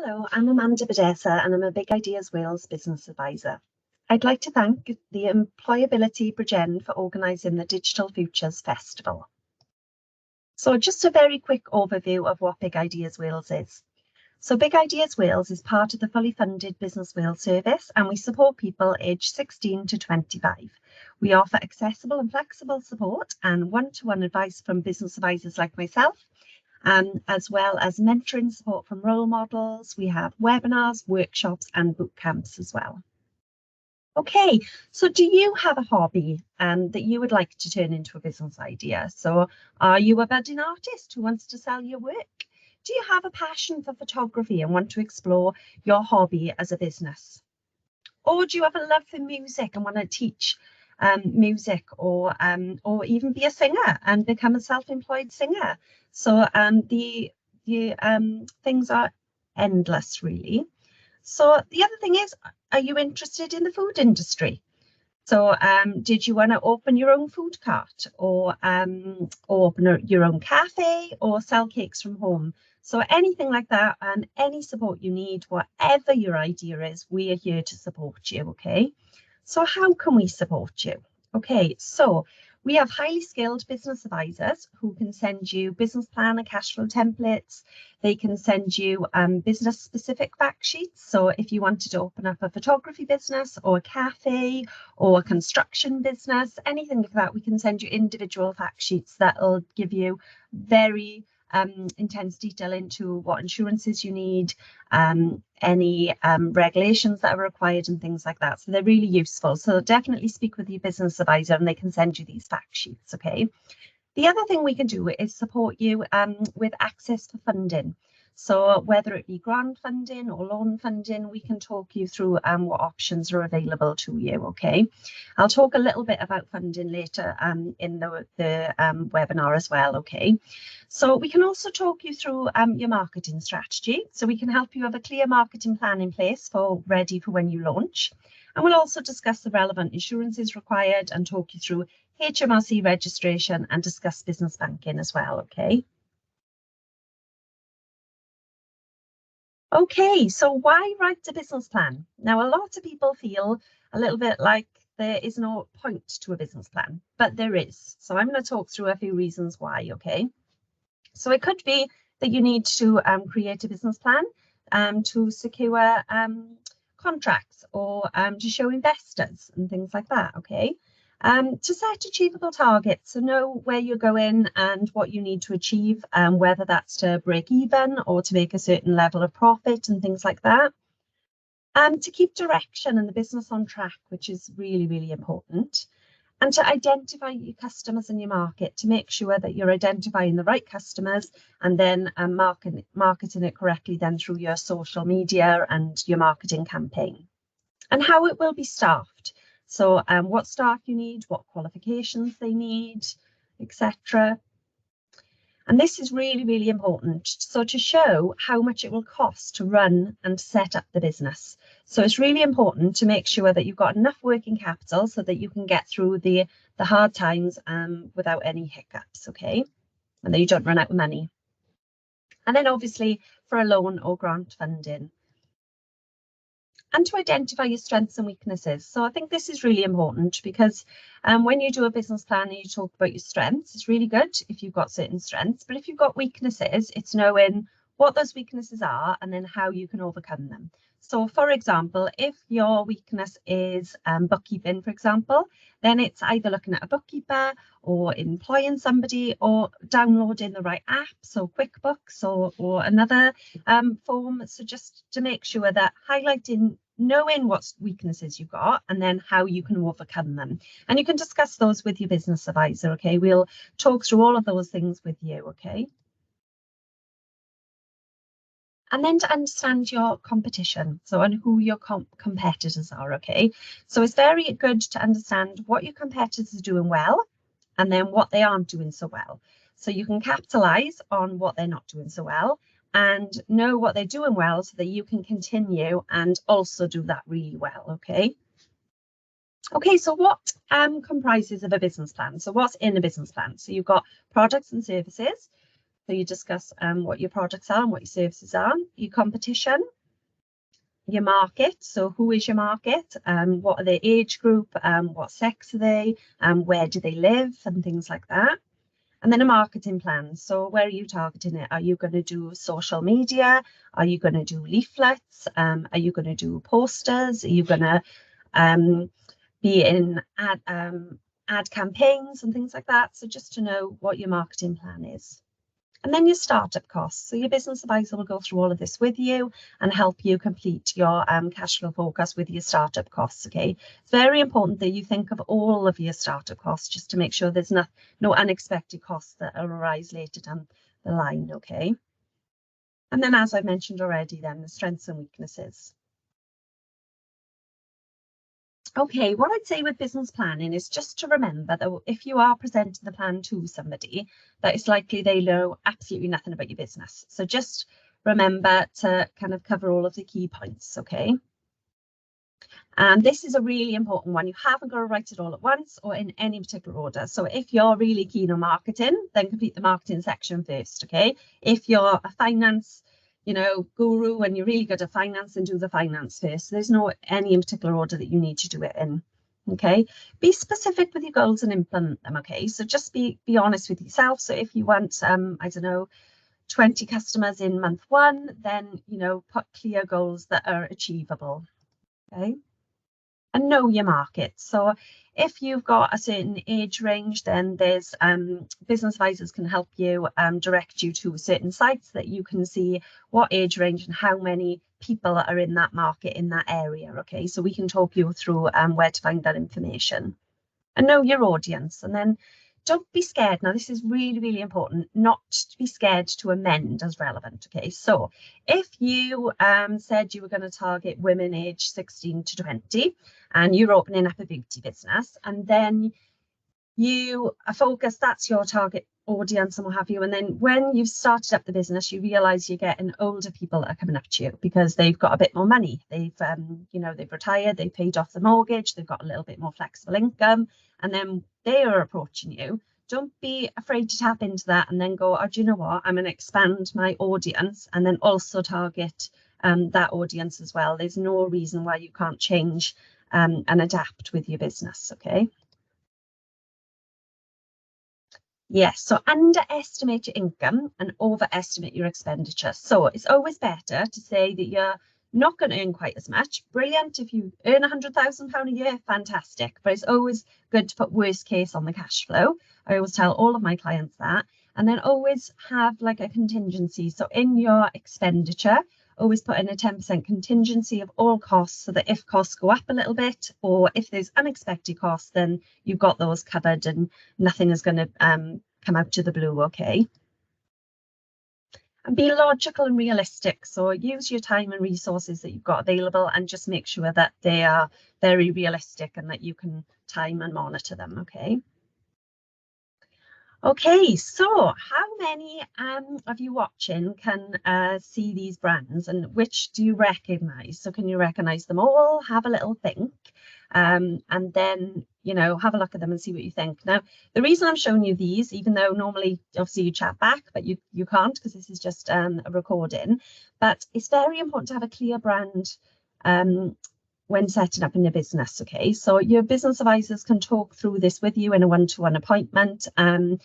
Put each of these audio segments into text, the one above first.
Hello, I'm Amanda Bordessa and I'm a Big Ideas Wales business advisor. I'd like to thank the Employability Bridgend for organising the Digital Futures Festival. So just a very quick overview of what Big Ideas Wales is. So Big Ideas Wales is part of the fully funded Business Wales service and we support people aged 16 to 25. We offer accessible and flexible support and one-to-one advice from business advisors like myself, as well as mentoring support from role models. We have webinars, workshops and boot camps as well. Okay, so do you have a hobby that you would like to turn into a business idea? So are you a budding artist who wants to sell your work? Do you have a passion for photography and want to explore your hobby as a business? Or do you have a love for music and want to teach music or even be a singer and become a self-employed singer? So the things are endless, really. So the other thing is, are you interested in the food industry? So did you want to open your own food cart or open your own cafe or sell cakes from home? So anything like that and any support you need, whatever your idea is, we are here to support you, okay? So how can we support you? Okay, so we have highly skilled business advisors who can send you business plan and cash flow templates. They can send you business specific fact sheets. So if you wanted to open up a photography business or a cafe or a construction business, anything like that, we can send you individual fact sheets that will give you very intense detail into what insurances you need, any regulations that are required and things like that. So they're really useful. So definitely speak with your business advisor and they can send you these fact sheets, okay? The other thing we can do is support you with access to funding. So whether it be grant funding or loan funding, we can talk you through what options are available to you, okay? I'll talk a little bit about funding later in the webinar as well, okay? So we can also talk you through your marketing strategy. So we can help you have a clear marketing plan in place ready for when you launch. And we'll also discuss the relevant insurances required and talk you through HMRC registration and discuss business banking as well, okay? Okay, so why write a business plan? Now, a lot of people feel a little bit like there is no point to a business plan, but there is. So I'm going to talk through a few reasons why, okay? So it could be that you need to create a business plan to secure contracts or to show investors and things like that, okay? To set achievable targets, so know where you're going and what you need to achieve, whether that's to break even or to make a certain level of profit and things like that. To keep direction and the business on track, which is really, really important. And to identify your customers in your market to make sure that you're identifying the right customers and then marketing it correctly then through your social media and your marketing campaign. And how it will be staffed. So what staff you need, what qualifications they need, etc. And this is really, really important. So to show how much it will cost to run and set up the business. So it's really important to make sure that you've got enough working capital so that you can get through the hard times without any hiccups, okay? And that you don't run out of money. And then obviously for a loan or grant funding. And to identify your strengths and weaknesses. So I think this is really important because when you do a business plan and you talk about your strengths, it's really good if you've got certain strengths, but if you've got weaknesses, it's knowing what those weaknesses are and then how you can overcome them. So for example, if your weakness is bookkeeping, for example, then it's either looking at a bookkeeper or employing somebody or downloading the right app, so QuickBooks or another form. So just to make sure that highlighting, knowing what weaknesses you've got and then how you can overcome them. And you can discuss those with your business advisor, okay? We'll talk through all of those things with you, okay? And then to understand your competition, so and who your competitors are, okay? So it's very good to understand what your competitors are doing well and then what they aren't doing so well. So you can capitalize on what they're not doing so well and know what they're doing well so that you can continue and also do that really well, okay? Okay, so what comprises of a business plan? So what's in a business plan? So you've got products and services. So you discuss what your products are and what your services are, your competition, your market. So who is your market? What are their age group? What sex are they? Where do they live? And things like that. And then a marketing plan. So where are you targeting it? Are you going to do social media? Are you going to do leaflets? Are you going to do posters? Are you going to be in ad campaigns and things like that? So just to know what your marketing plan is. And then your startup costs. So your business advisor will go through all of this with you and help you complete your cash flow forecast with your startup costs. Okay, it's very important that you think of all of your startup costs just to make sure there's no unexpected costs that will arise later down the line. Okay, and then as I mentioned already, then the strengths and weaknesses. Okay, what I'd say with business planning is just to remember that if you are presenting the plan to somebody, that it's likely they know absolutely nothing about your business. So just remember to kind of cover all of the key points, okay? And this is a really important one. You haven't got to write it all at once or in any particular order. So if you're really keen on marketing, then complete the marketing section first, okay? If you're a finance guru and you're really good at finance, and do the finance first. So there's no any in particular order that you need to do it in. Okay, be specific with your goals and implement them. Okay, so just be honest with yourself. So if you want I don't know 20 customers in month 1, then put clear goals that are achievable. Okay, and know your market. So if you've got a certain age range, then there's business advisors can help you direct you to certain sites that you can see what age range and how many people are in that market in that area. Okay, so we can talk you through where to find that information. And know your audience. And then don't be scared. Now, this is really, really important, not to be scared to amend as relevant. Okay, so if you said you were going to target women aged 16 to 20 and you're opening up a beauty business, and then you focus, that's your target audience and what have you, and then when you've started up the business, you realize you're getting older people that are coming up to you because they've got a bit more money, they've they've retired, they've paid off the mortgage, they've got a little bit more flexible income, and then they are approaching you. Don't be afraid to tap into that and then go, oh, do you know what, I'm going to expand my audience and then also target that audience as well. There's no reason why you can't change and adapt with your business. Okay. Yes, so underestimate your income and overestimate your expenditure. So it's always better to say that you're not going to earn quite as much. Brilliant. If you earn £100,000 a year, fantastic. But it's always good to put worst case on the cash flow. I always tell all of my clients that. And then always have like a contingency. So in your expenditure, always put in a 10% contingency of all costs so that if costs go up a little bit or if there's unexpected costs, then you've got those covered and nothing is going to come out of the blue. Okay. And be logical and realistic. So use your time and resources that you've got available and just make sure that they are very realistic and that you can time and monitor them. Okay. Okay, so how many of you watching can see these brands and which do you recognise? So can you recognise them all? Have a little think and then, have a look at them and see what you think. Now, the reason I'm showing you these, even though normally, obviously, you chat back, but you can't because this is just a recording, but it's very important to have a clear brand when setting up in your business. Okay, so your business advisors can talk through this with you in a one-to-one appointment, and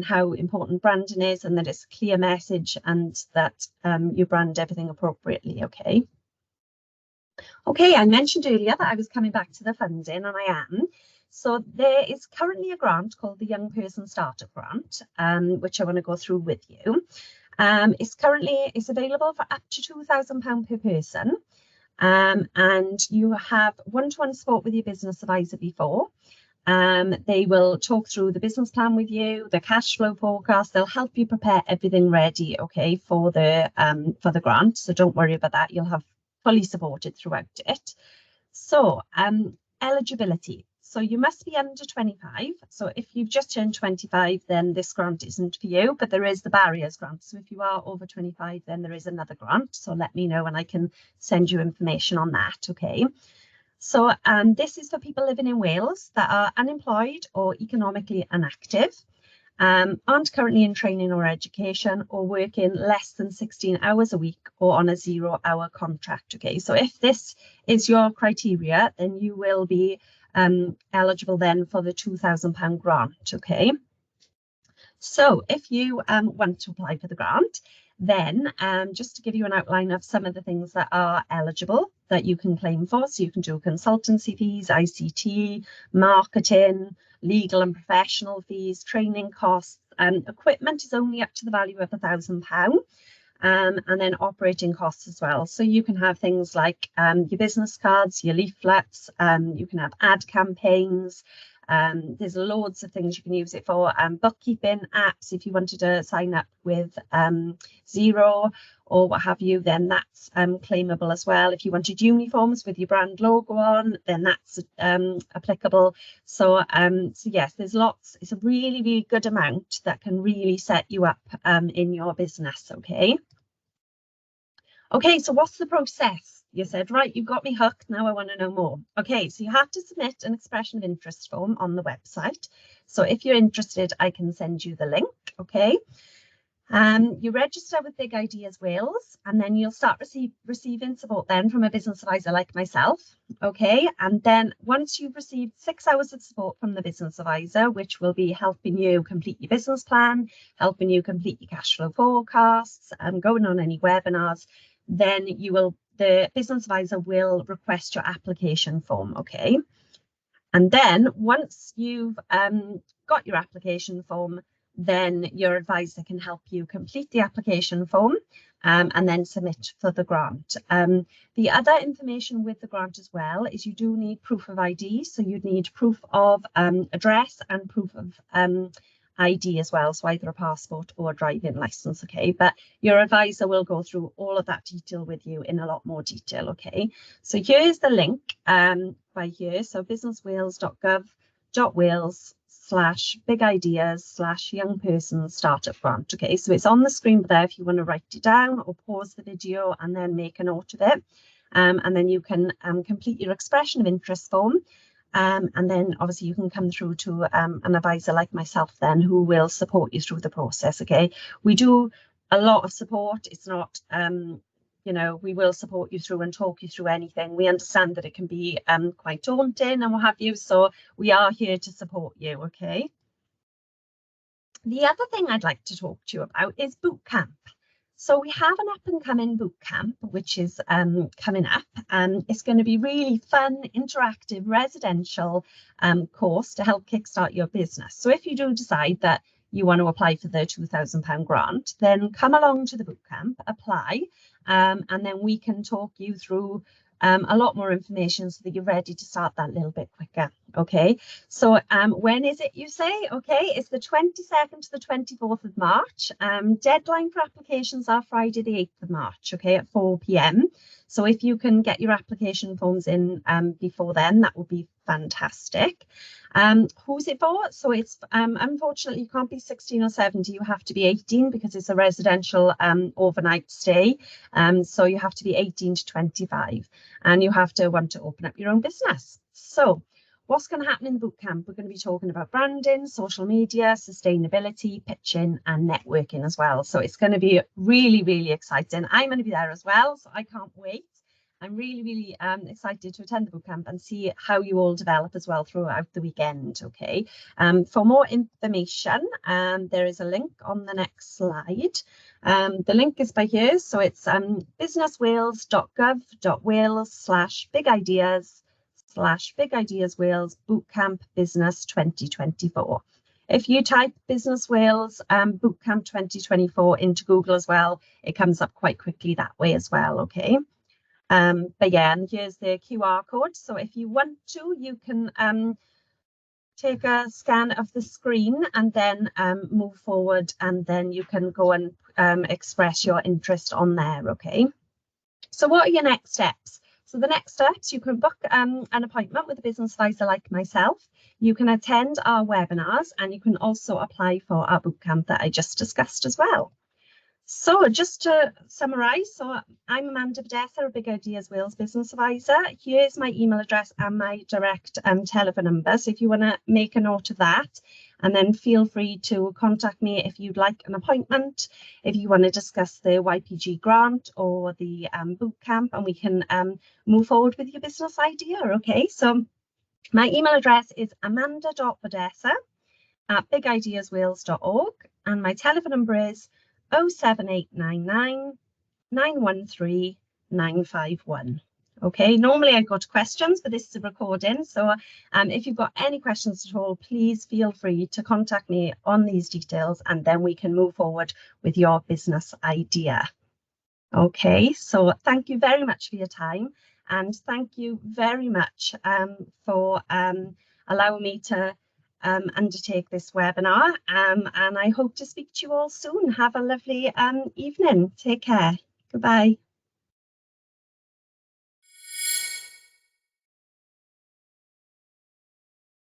how important branding is and that it's a clear message and that you brand everything appropriately. Okay, I mentioned earlier that I was coming back to the funding, and I am. So there is currently a grant called the Young Person Startup Grant, which I want to go through with you. It's available for up to £2,000 per person. And you have one-to-one support with your business advisor before. They will talk through the business plan with you, the cash flow forecast. They'll help you prepare everything ready, okay, for the grant. So don't worry about that. You'll have fully supported throughout it. So eligibility. So you must be under 25. So if you've just turned 25, then this grant isn't for you, but there is the barriers grant. So if you are over 25, then there is another grant. So let me know and I can send you information on that. Okay. So this is for people living in Wales that are unemployed or economically inactive. aren't currently in training or education, or working less than 16 hours a week or on a 0-hour contract. Okay, so if this is your criteria, then you will be eligible then for the £2,000 grant. Okay, so if you want to apply for the grant, then just to give you an outline of some of the things that are eligible that you can claim for. So you can do consultancy fees, ICT, marketing, legal and professional fees, training costs. Equipment is only up to the value of £1,000. And then operating costs as well. So you can have things like your business cards, your leaflets, you can have ad campaigns. There's loads of things you can use it for. Bookkeeping apps, if you wanted to sign up with Xero or what have you, then that's claimable as well. If you wanted uniforms with your brand logo on, then that's applicable. So yes, there's lots. It's a really, really good amount that can really set you up in your business. Okay, so what's the process? You said, right, you got me hooked. Now I want to know more. Okay, so you have to submit an expression of interest form on the website. So if you're interested, I can send you the link. Okay. You register with Big Ideas Wales, and then you'll start receiving support then from a business advisor like myself. Okay, and then once you've received 6 hours of support from the business advisor, which will be helping you complete your business plan, helping you complete your cash flow forecasts, going on any webinars, then the business advisor will request your application form. Okay, and then once you've got your application form, then your advisor can help you complete the application form and then submit for the grant. The other information with the grant as well is you do need proof of ID. So you'd need proof of address and proof of ID as well. So either a passport or a driving license. Okay, but your advisor will go through all of that detail with you in a lot more detail. Okay, so here's the link by here. So businesswales.gov.wales/big ideas/young person startup grant. Okay, so it's on the screen there if you want to write it down or pause the video and then make a note of it. And then you can complete your expression of interest form. And then obviously you can come through to an advisor like myself then who will support you through the process. Okay, we do a lot of support. It's not you know, we will support you through and talk you through anything. We understand that it can be quite daunting and what have you, so we are here to support you. Okay, the other thing I'd like to talk to you about is boot camp. So we have an up and coming boot camp, which is coming up. It's going to be really fun, interactive, residential course to help kickstart your business. So if you do decide that you want to apply for the £2,000 grant, then come along to the boot camp, apply, and then we can talk you through a lot more information so that you're ready to start that little bit quicker. Okay, so when is it, you say? Okay, it's the 22nd to the 24th of March. Deadline for applications are Friday the 8th of March, okay, at 4 p.m. So if you can get your application forms in before then, that would be fantastic. Who's it for? So it's unfortunately you can't be 16 or 17, you have to be 18 because it's a residential overnight stay. So you have to be 18 to 25 and you have to want to open up your own business. So what's going to happen in the bootcamp? We're going to be talking about branding, social media, sustainability, pitching and networking as well. So it's going to be really, really exciting. I'm going to be there as well, so I can't wait. I'm really, really excited to attend the bootcamp and see how you all develop as well throughout the weekend. Okay. For more information, there is a link on the next slide. The link is by here. So it's businesswales.gov.wales/big ideas/big ideas Wales bootcamp business 2024. If you type Business Wales bootcamp 2024 into Google as well, it comes up quite quickly that way as well. Okay. But yeah, and here's the QR code. So if you want to, you can take a scan of the screen and then move forward, and then you can go and express your interest on there. Okay. So what are your next steps? So the next steps, you can book an appointment with a business advisor like myself. You can attend our webinars and you can also apply for our bootcamp that I just discussed as well. So just to summarise, so I'm Amanda Bordessa, a Big Ideas Wales business advisor. Here's my email address and my direct telephone number. So if you want to make a note of that, And then feel free to contact me if you'd like an appointment, if you want to discuss the YPG grant or the bootcamp, and we can move forward with your business idea. Okay, so my email address is amanda.bordessa@bigideaswales.org, and my telephone number is 07899 913 951. Okay, normally I go to questions, but this is a recording. So if you've got any questions at all, please feel free to contact me on these details, and then we can move forward with your business idea. Okay, so thank you very much for your time, and thank you very much for allowing me to undertake this webinar, and I hope to speak to you all soon. Have a lovely evening. Take care. Goodbye.